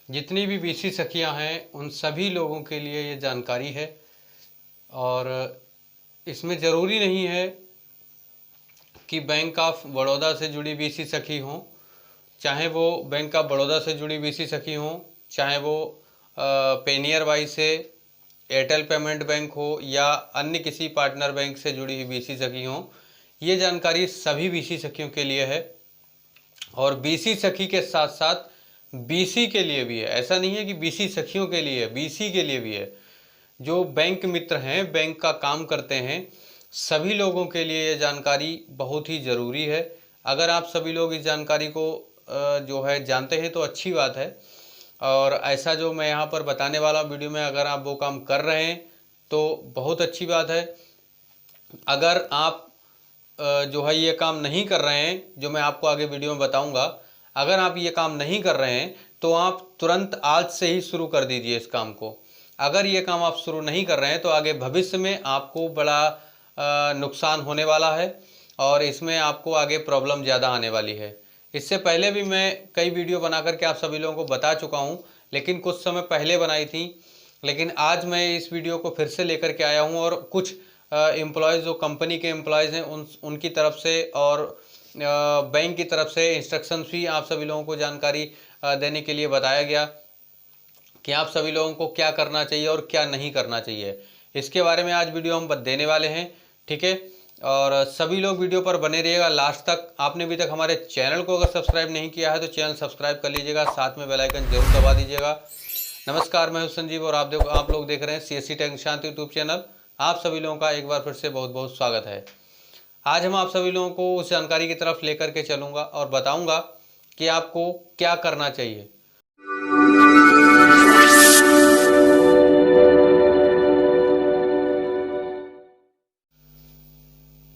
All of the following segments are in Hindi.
जितनी भी बीसी सखियां हैं उन सभी लोगों के लिए ये जानकारी है। और इसमें ज़रूरी नहीं है कि बैंक ऑफ बड़ौदा से जुड़ी बीसी सखी हों, चाहे वो बैंक ऑफ बड़ौदा से जुड़ी बीसी सखी हों, चाहे वो पेनियर वाई से, एयरटेल पेमेंट बैंक हो या अन्य किसी पार्टनर बैंक से जुड़ी हुई बीसी सखी हों। ये जानकारी सभी बीसी सखियों के लिए है और बीसी सखी के साथ साथ बीसी के लिए भी है। ऐसा नहीं है कि बीसी सखियों के लिए है, बीसी के लिए भी है। जो बैंक मित्र हैं, बैंक का काम करते हैं, सभी लोगों के लिए ये जानकारी बहुत ही ज़रूरी है। अगर आप सभी लोग इस जानकारी को जो है जानते हैं तो अच्छी बात है। और ऐसा जो मैं यहाँ पर बताने वाला हूँ वीडियो में, अगर आप वो काम कर रहे हैं तो बहुत अच्छी बात है। अगर आप जो है ये काम नहीं कर रहे हैं, जो मैं आपको आगे वीडियो में बताऊंगा, अगर आप ये काम नहीं कर रहे हैं तो आप तुरंत आज से ही शुरू कर दीजिए इस काम को। अगर ये काम आप शुरू नहीं कर रहे हैं तो आगे भविष्य में आपको बड़ा नुकसान होने वाला है और इसमें आपको आगे प्रॉब्लम ज़्यादा आने वाली है। इससे पहले भी मैं कई वीडियो बना करके आप सभी लोगों को बता चुका हूँ, लेकिन कुछ समय पहले बनाई थी। लेकिन आज मैं इस वीडियो को फिर से लेकर के आया हूँ और कुछ एम्प्लॉयज़ जो कंपनी के एम्प्लॉयज़ हैं उनकी तरफ से और बैंक की तरफ से इंस्ट्रक्शंस भी आप सभी लोगों को जानकारी देने के लिए बताया गया कि आप सभी लोगों को क्या करना चाहिए और क्या नहीं करना चाहिए। इसके बारे में आज वीडियो हम देने वाले हैं, ठीक है। और सभी लोग वीडियो पर बने रहिएगा लास्ट तक। आपने अभी तक हमारे चैनल को अगर सब्सक्राइब नहीं किया है तो चैनल सब्सक्राइब कर लीजिएगा, साथ में बेल आइकन जरूर दबा दीजिएगा। नमस्कार, मैं हूं संजीव और आप लोग देख रहे हैं CSC tech Nishant YouTube channel. आप सभी लोगों का एक बार फिर से बहुत बहुत स्वागत है। आज हम आप सभी लोगों को उस जानकारी की तरफ लेकर के चलूँगा और बताऊँगा कि आपको क्या करना चाहिए।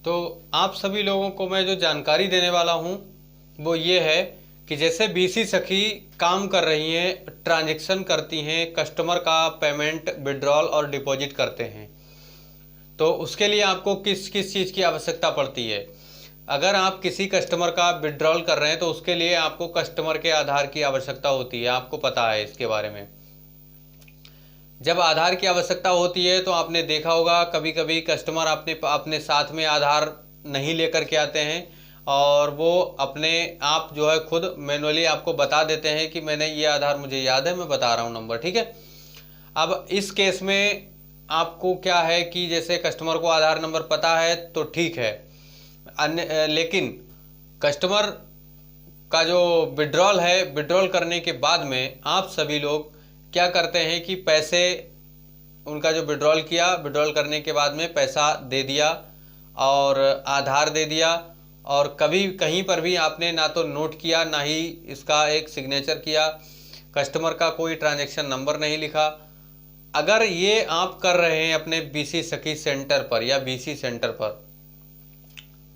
तो आप सभी लोगों को मैं जो जानकारी देने वाला हूं वो ये है कि जैसे बीसी सखी काम कर रही हैं, ट्रांजैक्शन करती हैं, कस्टमर का पेमेंट, विड्रॉल और डिपॉजिट करते हैं, तो उसके लिए आपको किस किस चीज़ की आवश्यकता पड़ती है। अगर आप किसी कस्टमर का विड्रॉल कर रहे हैं तो उसके लिए आपको कस्टमर के आधार की आवश्यकता होती है, आपको पता है इसके बारे में। जब आधार की आवश्यकता होती है तो आपने देखा होगा कभी कभी कस्टमर अपने साथ में आधार नहीं लेकर के आते हैं और वो अपने आप जो है खुद मैनुअली आपको बता देते हैं कि मैंने ये आधार, मुझे याद है, मैं बता रहा हूँ नंबर, ठीक है। अब इस केस में आपको क्या है कि जैसे कस्टमर को आधार नंबर पता है तो ठीक है, लेकिन कस्टमर का जो विड्रॉल है, विड्रॉल करने के बाद में आप सभी लोग क्या करते हैं कि पैसे, उनका जो विड्रॉल किया, विड्रॉल करने के बाद में पैसा दे दिया और आधार दे दिया और कभी कहीं पर भी आपने ना तो नोट किया ना ही इसका एक सिग्नेचर किया, कस्टमर का कोई ट्रांजैक्शन नंबर नहीं लिखा। अगर ये आप कर रहे हैं अपने बीसी सखी सेंटर पर या बीसी सेंटर पर,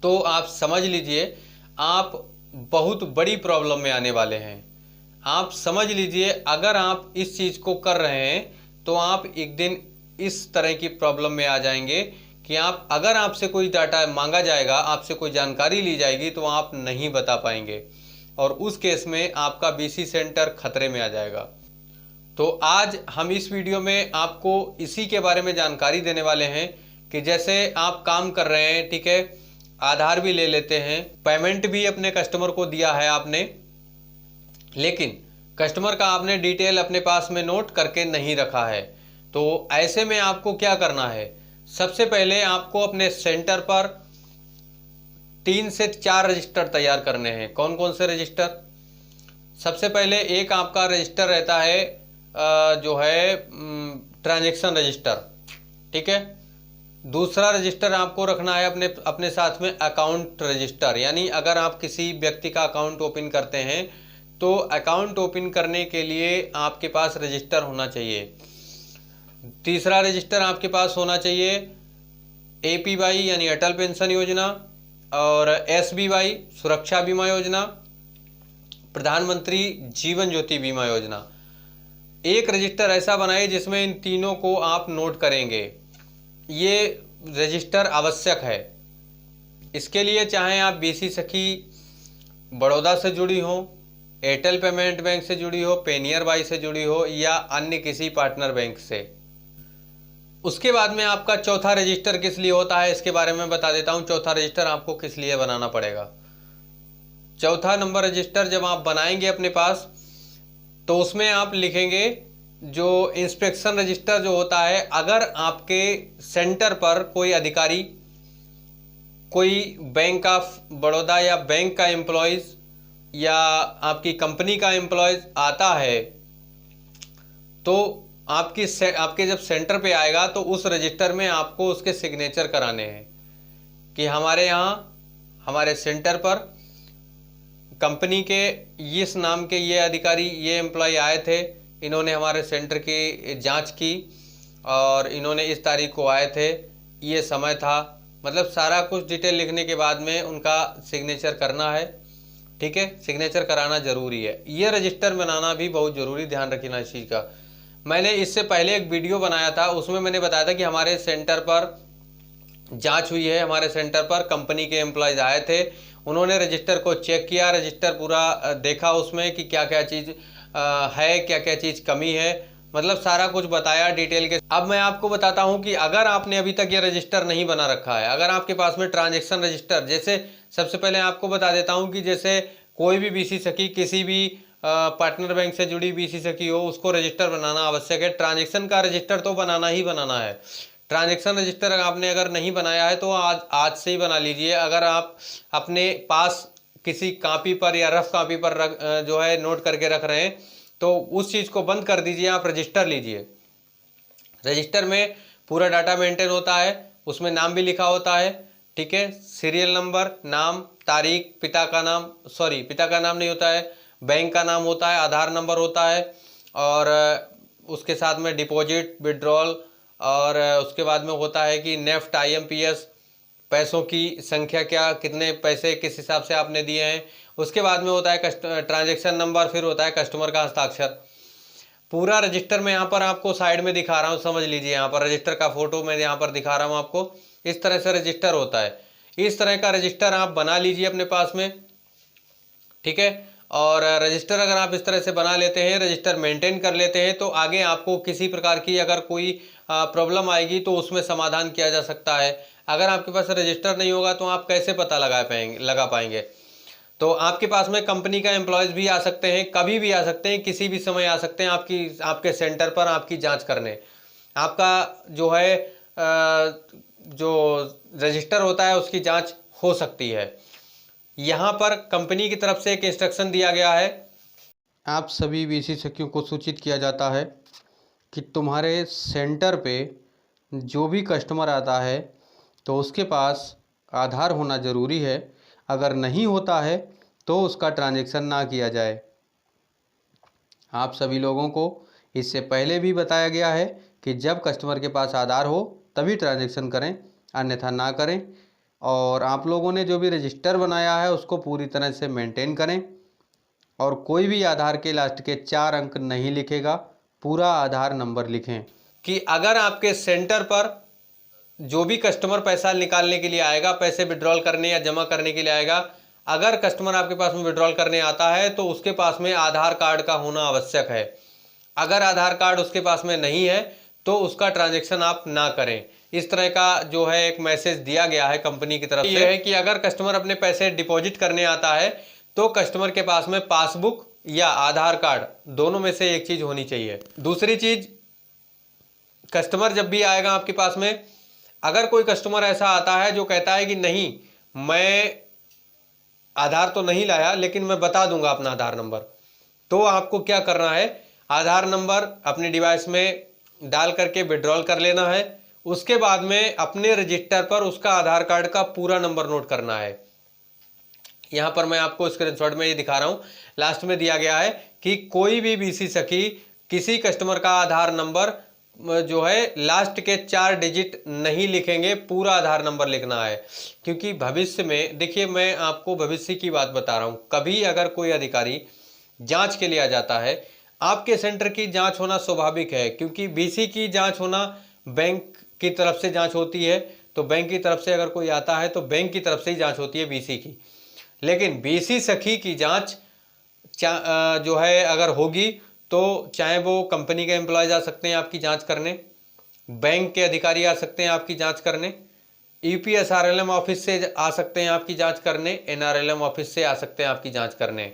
तो आप समझ लीजिए आप बहुत बड़ी प्रॉब्लम में आने वाले हैं। आप समझ लीजिए अगर आप इस चीज़ को कर रहे हैं तो आप एक दिन इस तरह की प्रॉब्लम में आ जाएंगे कि आप, अगर आपसे कोई डाटा मांगा जाएगा, आपसे कोई जानकारी ली जाएगी तो आप नहीं बता पाएंगे और उस केस में आपका बीसी सेंटर खतरे में आ जाएगा। तो आज हम इस वीडियो में आपको इसी के बारे में जानकारी देने वाले हैं कि जैसे आप काम कर रहे हैं, ठीक है, आधार भी ले लेते हैं, पेमेंट भी अपने कस्टमर को दिया है आपने, लेकिन कस्टमर का आपने डिटेल अपने पास में नोट करके नहीं रखा है, तो ऐसे में आपको क्या करना है। सबसे पहले आपको अपने सेंटर पर 3 से 4 रजिस्टर तैयार करने हैं। कौन कौन से रजिस्टर? सबसे पहले एक आपका रजिस्टर रहता है जो है ट्रांजैक्शन रजिस्टर, ठीक है। दूसरा रजिस्टर आपको रखना है अपने साथ में अकाउंट रजिस्टर, यानी अगर आप किसी व्यक्ति का अकाउंट ओपन करते हैं तो अकाउंट ओपन करने के लिए आपके पास रजिस्टर होना चाहिए। तीसरा रजिस्टर आपके पास होना चाहिए एपीवाई यानी अटल पेंशन योजना और एसबीवाई सुरक्षा बीमा योजना, प्रधानमंत्री जीवन ज्योति बीमा योजना। एक रजिस्टर ऐसा बनाए जिसमें इन तीनों को आप नोट करेंगे। ये रजिस्टर आवश्यक है। इसके लिए चाहे आप बीसी सखी बड़ौदा से जुड़ी हों, एयरटेल पेमेंट बैंक से जुड़ी हो, पेनियर बाई से जुड़ी हो या अन्य किसी पार्टनर बैंक से। उसके बाद में आपका चौथा रजिस्टर किस लिए होता है इसके बारे में बता देता हूं। चौथा रजिस्टर आपको किस लिए बनाना पड़ेगा। चौथा नंबर रजिस्टर जब आप बनाएंगे अपने पास, तो उसमें आप लिखेंगे जो इंस्पेक्शन रजिस्टर जो होता है, अगर आपके सेंटर पर कोई अधिकारी, कोई बैंक ऑफ बड़ौदा या बैंक का एम्प्लॉयज या आपकी कंपनी का एम्प्लॉयज आता है, तो आपके जब सेंटर पे आएगा तो उस रजिस्टर में आपको उसके सिग्नेचर कराने हैं कि हमारे यहाँ हमारे सेंटर पर कंपनी के इस नाम के ये अधिकारी, ये एम्प्लॉय आए थे, इन्होंने हमारे सेंटर की जांच की और इन्होंने इस तारीख को आए थे, ये समय था, मतलब सारा कुछ डिटेल लिखने के बाद में उनका सिग्नेचर करना है। ठीक है, सिग्नेचर कराना जरूरी है। ये रजिस्टर बनाना भी बहुत ज़रूरी, ध्यान रखना इस चीज़ का। मैंने इससे पहले एक वीडियो बनाया था, उसमें मैंने बताया था कि हमारे सेंटर पर जांच हुई है, हमारे सेंटर पर कंपनी के एम्प्लॉयज आए थे, उन्होंने रजिस्टर को चेक किया, रजिस्टर पूरा देखा उसमें कि क्या क्या चीज़ है, क्या क्या चीज़ कमी है, मतलब सारा कुछ बताया डिटेल के। अब मैं आपको बताता हूं कि अगर आपने अभी तक ये रजिस्टर नहीं बना रखा है, अगर आपके पास में ट्रांजैक्शन रजिस्टर, जैसे सबसे पहले आपको बता देता हूं कि जैसे कोई भी बीसी सखी किसी भी पार्टनर बैंक से जुड़ी बीसी सखी हो, उसको रजिस्टर बनाना आवश्यक है। ट्रांजैक्शन का रजिस्टर तो बनाना ही बनाना है। ट्रांजैक्शन रजिस्टर आपने अगर नहीं बनाया है तो आज से ही बना लीजिए। अगर आप अपने पास किसी कॉपी पर या रफ कॉपी पर जो है नोट करके रख रहे हैं, तो उस चीज़ को बंद कर दीजिए, आप रजिस्टर लीजिए। रजिस्टर में पूरा डाटा मेंटेन होता है, उसमें नाम भी लिखा होता है। ठीक है, सीरियल नंबर, नाम, तारीख, पिता का नाम, सॉरी पिता का नाम नहीं होता है, बैंक का नाम होता है, आधार नंबर होता है, और उसके साथ में डिपॉजिट, विड्रॉल, और उसके बाद में होता है कि नेफ्ट, आईएमपीएस, पैसों की संख्या, क्या कितने पैसे किस हिसाब से आपने दिए हैं। उसके बाद में होता है ट्रांजैक्शन नंबर, फिर होता है कस्टमर का हस्ताक्षर। पूरा रजिस्टर में यहाँ पर आपको साइड में दिखा रहा हूँ, समझ लीजिए। यहाँ पर रजिस्टर का फोटो मैं यहाँ पर दिखा रहा हूँ आपको। इस तरह से रजिस्टर होता है। इस तरह का रजिस्टर आप बना लीजिए अपने पास में। ठीक है, और रजिस्टर अगर आप इस तरह से बना लेते हैं, रजिस्टर मेंटेन कर लेते हैं, तो आगे आपको किसी प्रकार की अगर कोई प्रॉब्लम आएगी तो उसमें समाधान किया जा सकता है। अगर आपके पास रजिस्टर नहीं होगा तो आप कैसे पता लगा पाएंगे। तो आपके पास में कंपनी का एम्प्लॉयज़ भी आ सकते हैं, कभी भी आ सकते हैं, किसी भी समय आ सकते हैं आपके सेंटर पर आपकी जांच करने। आपका जो है जो रजिस्टर होता है उसकी जांच हो सकती है। यहाँ पर कंपनी की तरफ से एक इंस्ट्रक्शन दिया गया है, आप सभी बीसी सखियों को सूचित किया जाता है कि तुम्हारे सेंटर पे जो भी कस्टमर आता है तो उसके पास आधार होना ज़रूरी है। अगर नहीं होता है तो उसका ट्रांजैक्शन ना किया जाए। आप सभी लोगों को इससे पहले भी बताया गया है कि जब कस्टमर के पास आधार हो तभी ट्रांजैक्शन करें, अन्यथा ना करें। और आप लोगों ने जो भी रजिस्टर बनाया है उसको पूरी तरह से मेंटेन करें, और कोई भी आधार के लास्ट के 4 अंक नहीं लिखेगा, पूरा आधार नंबर लिखें। कि अगर आपके सेंटर पर जो भी कस्टमर पैसा निकालने के लिए आएगा, पैसे विड्रॉल करने या जमा करने के लिए आएगा, अगर कस्टमर आपके पास में विड्रॉल करने आता है तो उसके पास में आधार कार्ड का होना आवश्यक है। अगर आधार कार्ड उसके पास में नहीं है तो उसका ट्रांजैक्शन आप ना करें। इस तरह का जो है एक मैसेज दिया गया है कंपनी की तरफ से। यह है कि अगर कस्टमर अपने पैसे डिपॉजिट करने आता है तो कस्टमर के पास में पासबुक या आधार कार्ड दोनों में से एक चीज होनी चाहिए। दूसरी चीज, कस्टमर जब भी आएगा आपके पास में, अगर कोई कस्टमर ऐसा आता है जो कहता है कि नहीं मैं आधार तो नहीं लाया लेकिन मैं बता दूंगा अपना आधार नंबर, तो आपको क्या करना है, आधार नंबर अपने डिवाइस में डाल करके विड्रॉल कर लेना है। उसके बाद में अपने रजिस्टर पर उसका आधार कार्ड का पूरा नंबर नोट करना है। यहां पर मैं आपको स्क्रीनशॉट में ये दिखा रहा हूं, लास्ट में दिया गया है कि कोई भी बीसी सखी किसी कस्टमर का आधार नंबर जो है लास्ट के 4 डिजिट नहीं लिखेंगे, पूरा आधार नंबर लिखना है। क्योंकि भविष्य में, देखिए मैं आपको भविष्य की बात बता रहा हूं, कभी अगर कोई अधिकारी जांच के लिए आ जाता है, आपके सेंटर की जांच होना स्वाभाविक है, क्योंकि बीसी की जांच होना बैंक की तरफ से जांच होती है। तो बैंक की तरफ से अगर कोई आता है तो बैंक की तरफ से ही जांच होती है बीसी की। लेकिन बीसी सखी की जांच जो है अगर होगी तो चाहे वो कंपनी के एम्प्लॉयज आ सकते हैं आपकी जांच करने, बैंक के अधिकारी आ सकते हैं आपकी जांच करने, ईपीएसआरएलएम ऑफिस से आ सकते हैं आपकी जांच करने, एनआरएलएम ऑफिस से आ सकते हैं आपकी जांच करने।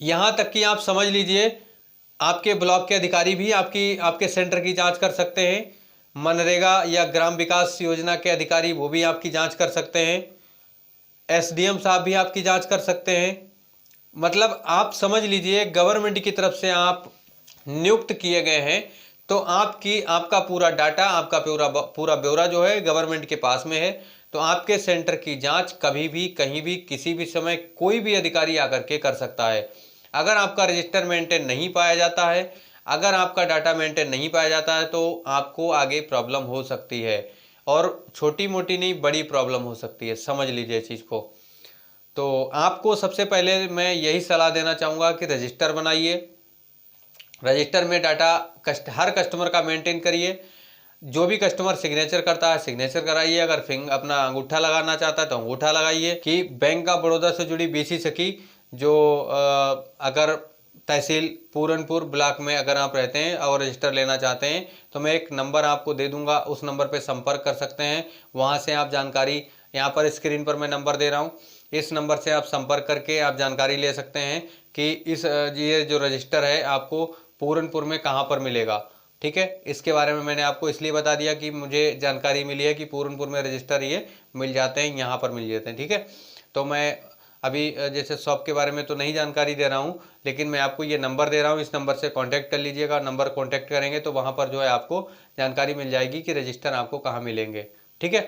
यहाँ तक कि आप समझ लीजिए आपके ब्लॉक के अधिकारी भी आपके सेंटर की जांच कर सकते हैं, मनरेगा या ग्राम विकास योजना के अधिकारी वो भी आपकी जांच कर सकते हैं, एसडीएम साहब भी आपकी जांच कर सकते हैं। मतलब आप समझ लीजिए गवर्नमेंट की तरफ से आप नियुक्त किए गए हैं, तो आपका पूरा डाटा, आपका पूरा ब्यौरा जो है गवर्नमेंट के पास में है। तो आपके सेंटर की जांच कभी भी, कहीं भी, किसी भी समय कोई भी अधिकारी आकर के कर सकता है। अगर आपका रजिस्टर मेंटेन नहीं पाया जाता है, अगर आपका डाटा मेंटेन नहीं पाया जाता है, तो आपको आगे प्रॉब्लम हो सकती है, और छोटी मोटी नहीं, बड़ी प्रॉब्लम हो सकती है। समझ लीजिए इस चीज़ को। तो आपको सबसे पहले मैं यही सलाह देना चाहूँगा कि रजिस्टर बनाइए, रजिस्टर में डाटा हर कस्टमर का मेंटेन करिए। जो भी कस्टमर सिग्नेचर करता है सिग्नेचर कराइए, अगर अपना अंगूठा लगाना चाहता है तो अंगूठा लगाइए। कि बैंक ऑफ बड़ौदा से जुड़ी बीसी सखी जो अगर तहसील पूरनपुर ब्लॉक में अगर आप रहते हैं और रजिस्टर लेना चाहते हैं, तो मैं एक नंबर आपको दे दूंगा, उस नंबर पर संपर्क कर सकते हैं। वहाँ से आप जानकारी, यहाँ पर स्क्रीन पर मैं नंबर दे रहा हूँ, इस नंबर से आप संपर्क करके आप जानकारी ले सकते हैं कि ये जो रजिस्टर है आपको पूरनपुर में कहाँ पर मिलेगा। ठीक है, इसके बारे में मैंने आपको इसलिए बता दिया कि मुझे जानकारी मिली है कि पूरनपुर में रजिस्टर ये मिल जाते हैं, यहाँ पर मिल जाते हैं। ठीक है, तो मैं अभी जैसे शॉप के बारे में तो नहीं जानकारी दे रहा हूँ, लेकिन मैं आपको ये नंबर दे रहा हूँ, इस नंबर से कांटेक्ट कर लीजिएगा। नंबर कांटेक्ट करेंगे तो वहाँ पर जो है आपको जानकारी मिल जाएगी कि रजिस्टर आपको कहाँ मिलेंगे। ठीक है,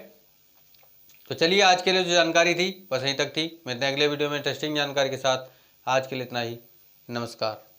तो चलिए आज के लिए जो जानकारी थी बस यहीं तक थी। मिलते हैं अगले वीडियो में इंटरेस्टिंग जानकारी के साथ। आज के लिए इतना ही, नमस्कार।